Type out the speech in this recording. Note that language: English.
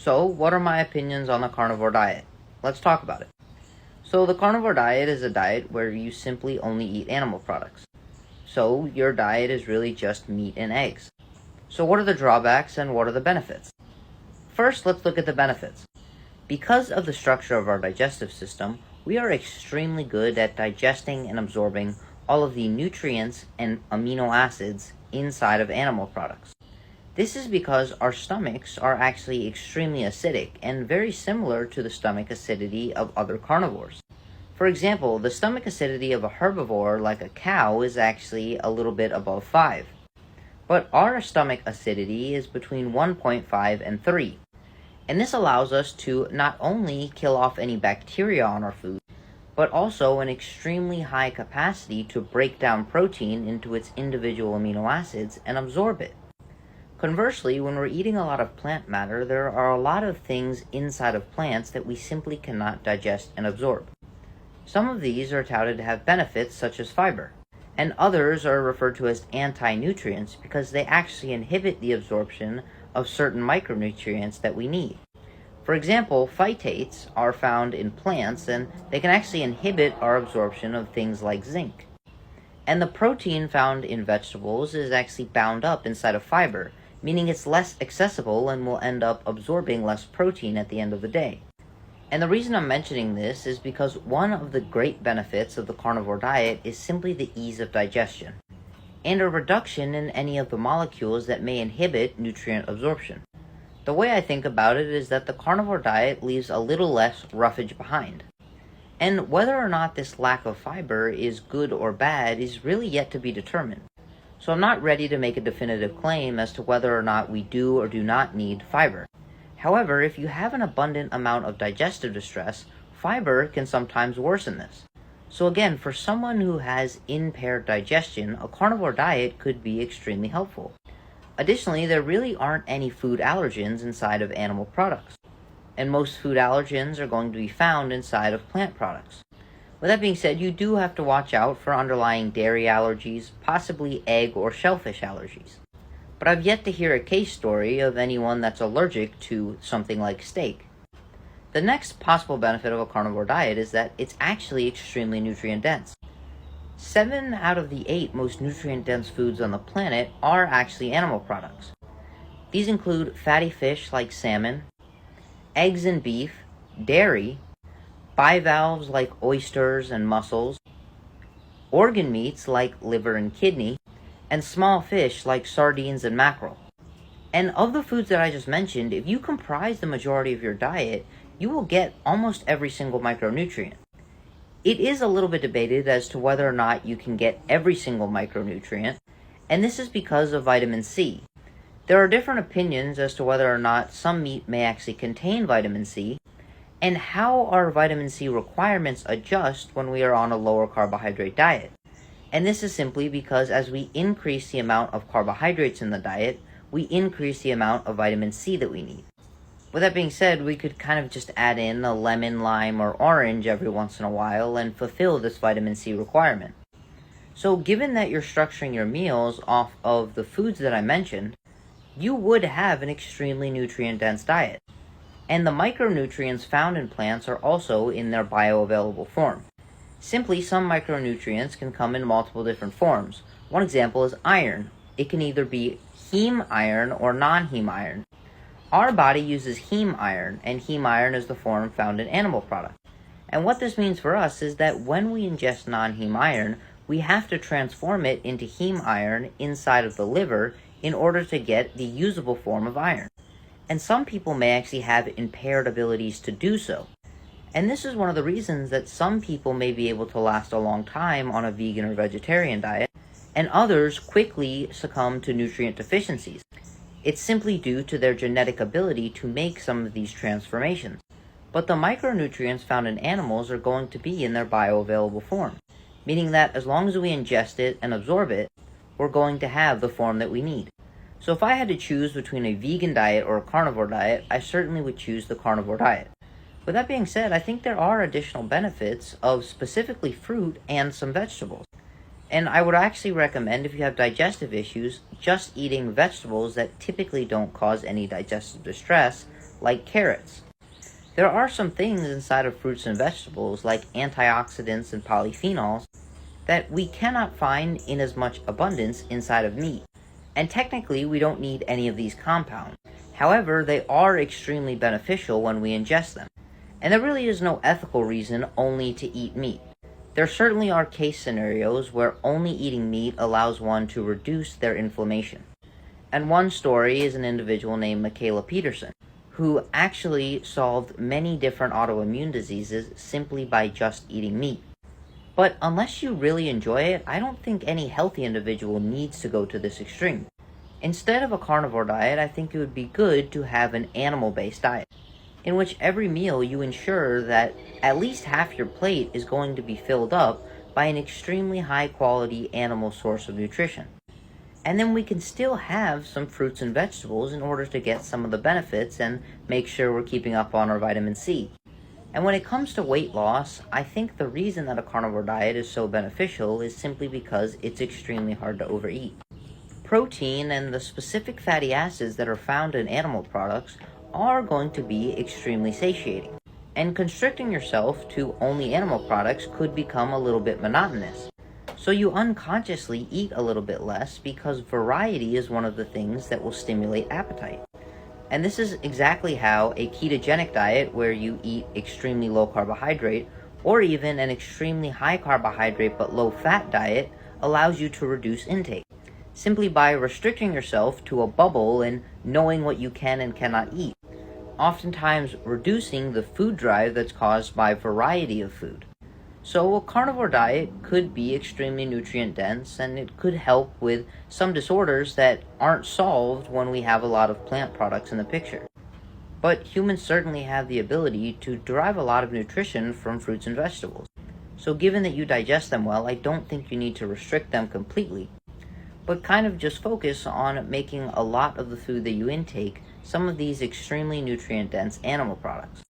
So, what are my opinions on the carnivore diet? Let's talk about it. So, the carnivore diet is a diet where you simply only eat animal products. So, your diet is really just meat and eggs. So, what are the drawbacks and what are the benefits? First, let's look at the benefits. Because of the structure of our digestive system, we are extremely good at digesting and absorbing all of the nutrients and amino acids inside of animal products. This is because our stomachs are actually extremely acidic and very similar to the stomach acidity of other carnivores. For example, the stomach acidity of a herbivore like a cow is actually a little bit above 5. But our stomach acidity is between 1.5 and 3. And this allows us to not only kill off any bacteria on our food, but also an extremely high capacity to break down protein into its individual amino acids and absorb it. Conversely, when we're eating a lot of plant matter, there are a lot of things inside of plants that we simply cannot digest and absorb. Some of these are touted to have benefits such as fiber, and others are referred to as anti-nutrients because they actually inhibit the absorption of certain micronutrients that we need. For example, phytates are found in plants and they can actually inhibit our absorption of things like zinc. And the protein found in vegetables is actually bound up inside of fiber, meaning it's less accessible and will end up absorbing less protein at the end of the day. And the reason I'm mentioning this is because one of the great benefits of the carnivore diet is simply the ease of digestion, and a reduction in any of the molecules that may inhibit nutrient absorption. The way I think about it is that the carnivore diet leaves a little less roughage behind. And whether or not this lack of fiber is good or bad is really yet to be determined. So I'm not ready to make a definitive claim as to whether or not we do or do not need fiber. However, if you have an abundant amount of digestive distress, fiber can sometimes worsen this. So again, for someone who has impaired digestion, a carnivore diet could be extremely helpful. Additionally, there really aren't any food allergens inside of animal products, and most food allergens are going to be found inside of plant products. With that being said, you do have to watch out for underlying dairy allergies, possibly egg or shellfish allergies. But I've yet to hear a case story of anyone that's allergic to something like steak. The next possible benefit of a carnivore diet is that it's actually extremely nutrient dense. 7 out of the 8 most nutrient dense foods on the planet are actually animal products. These include fatty fish like salmon, eggs and beef, dairy, bivalves like oysters and mussels, organ meats like liver and kidney, and small fish like sardines and mackerel. And of the foods that I just mentioned, if you comprise the majority of your diet, you will get almost every single micronutrient. It is a little bit debated as to whether or not you can get every single micronutrient, and this is because of vitamin C. There are different opinions as to whether or not some meat may actually contain vitamin C, and how our vitamin C requirements adjust when we are on a lower carbohydrate diet. And this is simply because as we increase the amount of carbohydrates in the diet, we increase the amount of vitamin C that we need. With that being said, we could kind of just add in a lemon, lime, or orange every once in a while and fulfill this vitamin C requirement. So given that you're structuring your meals off of the foods that I mentioned, you would have an extremely nutrient-dense diet. And the micronutrients found in plants are also in their bioavailable form. Simply, some micronutrients can come in multiple different forms. One example is iron. It can either be heme iron or non-heme iron. Our body uses heme iron, and heme iron is the form found in animal products. And what this means for us is that when we ingest non-heme iron, we have to transform it into heme iron inside of the liver in order to get the usable form of iron. And some people may actually have impaired abilities to do so. And this is one of the reasons that some people may be able to last a long time on a vegan or vegetarian diet, and others quickly succumb to nutrient deficiencies. It's simply due to their genetic ability to make some of these transformations. But the micronutrients found in animals are going to be in their bioavailable form, meaning that as long as we ingest it and absorb it, we're going to have the form that we need. So if I had to choose between a vegan diet or a carnivore diet, I certainly would choose the carnivore diet. With that being said, I think there are additional benefits of specifically fruit and some vegetables. And I would actually recommend, if you have digestive issues, just eating vegetables that typically don't cause any digestive distress, like carrots. There are some things inside of fruits and vegetables, like antioxidants and polyphenols, that we cannot find in as much abundance inside of meat. And technically, we don't need any of these compounds. However, they are extremely beneficial when we ingest them. And there really is no ethical reason only to eat meat. There certainly are case scenarios where only eating meat allows one to reduce their inflammation. And one story is an individual named Michaela Peterson, who actually solved many different autoimmune diseases simply by just eating meat. But unless you really enjoy it, I don't think any healthy individual needs to go to this extreme. Instead of a carnivore diet, I think it would be good to have an animal-based diet, in which every meal you ensure that at least half your plate is going to be filled up by an extremely high-quality animal source of nutrition. And then we can still have some fruits and vegetables in order to get some of the benefits and make sure we're keeping up on our vitamin C. And when it comes to weight loss, I think the reason that a carnivore diet is so beneficial is simply because it's extremely hard to overeat. Protein and the specific fatty acids that are found in animal products are going to be extremely satiating. And constricting yourself to only animal products could become a little bit monotonous. So you unconsciously eat a little bit less because variety is one of the things that will stimulate appetite. And this is exactly how a ketogenic diet, where you eat extremely low carbohydrate, or even an extremely high carbohydrate but low fat diet, allows you to reduce intake, simply by restricting yourself to a bubble and knowing what you can and cannot eat, oftentimes reducing the food drive that's caused by variety of food. So a carnivore diet could be extremely nutrient dense, and it could help with some disorders that aren't solved when we have a lot of plant products in the picture. But humans certainly have the ability to derive a lot of nutrition from fruits and vegetables. So given that you digest them well, I don't think you need to restrict them completely, but kind of just focus on making a lot of the food that you intake some of these extremely nutrient dense animal products.